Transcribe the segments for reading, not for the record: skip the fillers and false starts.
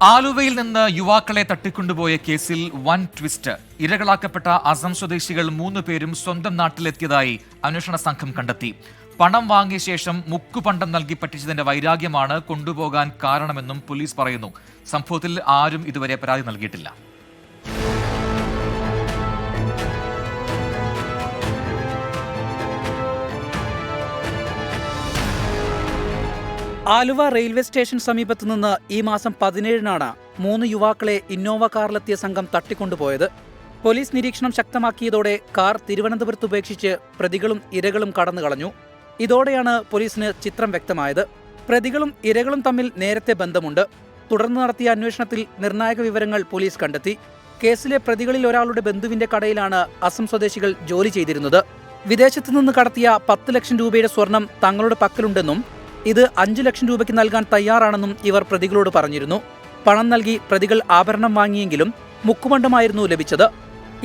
ആലുവയിൽ നിന്ന് യുവാക്കളെ തട്ടിക്കൊണ്ടുപോയ കേസിൽ വൻ ട്വിസ്റ്റ്. ഇരകളാക്കപ്പെട്ട അസം സ്വദേശികൾ 3 പേരും സ്വന്തം നാട്ടിലെത്തിയതായി അന്വേഷണ സംഘം കണ്ടെത്തി. പണം വാങ്ങിയ ശേഷം മുക്കുപണ്ടം നൽകി പറ്റിച്ചതിന്റെ വൈരാഗ്യമാണ് കൊണ്ടുപോകാൻ കാരണമെന്നും പോലീസ് പറയുന്നു. സംഭവത്തിൽ ആരും ഇതുവരെ പരാതി നൽകിയിട്ടില്ല. ആലുവ റെയിൽവേ സ്റ്റേഷൻ സമീപത്തു നിന്ന് ഈ മാസം 17-നാണ് 3 യുവാക്കളെ ഇന്നോവ കാറിലെത്തിയ സംഘം തട്ടിക്കൊണ്ടുപോയത്. പോലീസ് നിരീക്ഷണം ശക്തമാക്കിയതോടെ കാർ തിരുവനന്തപുരത്ത് ഉപേക്ഷിച്ച് പ്രതികളും ഇരകളും കടന്നുകളഞ്ഞു. ഇതോടെയാണ് പോലീസിന് ചിത്രം വ്യക്തമായത്. പ്രതികളും ഇരകളും തമ്മിൽ നേരത്തെ ബന്ധമുണ്ട്. തുടർന്ന് നടത്തിയ അന്വേഷണത്തിൽ നിർണായക വിവരങ്ങൾ പോലീസ് കണ്ടെത്തി. കേസിലെ പ്രതികളിൽ ഒരാളുടെ ബന്ധുവിന്റെ കടയിലാണ് അസം സ്വദേശികൾ ജോലി ചെയ്തിരുന്നത്. വിദേശത്തു നിന്ന് കടത്തിയ 10 ലക്ഷം രൂപയുടെ സ്വർണം തങ്ങളുടെ പക്കലുണ്ടെന്നും ഇത് 5 ലക്ഷം രൂപയ്ക്ക് നൽകാൻ തയ്യാറാണെന്നും ഇവർ പ്രതികളോട് പറഞ്ഞിരുന്നു. പണം നൽകി പ്രതികൾ ആഭരണം വാങ്ങിയെങ്കിലും മുക്കുപണ്ടമായിരുന്നു ലഭിച്ചത്.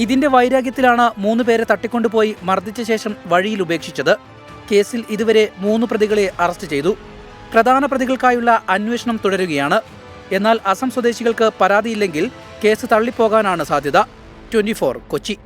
ഇതിന്റെ വൈരാഗ്യത്തിലാണ് 3 പേരെ തട്ടിക്കൊണ്ടുപോയി മർദ്ദിച്ച ശേഷം വഴിയിൽ ഉപേക്ഷിച്ചത്. കേസിൽ ഇതുവരെ 3 പ്രതികളെ അറസ്റ്റ് ചെയ്തു. പ്രധാന പ്രതികൾക്കായുള്ള അന്വേഷണം തുടരുകയാണ്. എന്നാൽ അസം സ്വദേശികൾക്ക് പരാതിയില്ലെങ്കിൽ കേസ് തള്ളിപ്പോകാനാണ് സാധ്യത. 24 കൊച്ചി.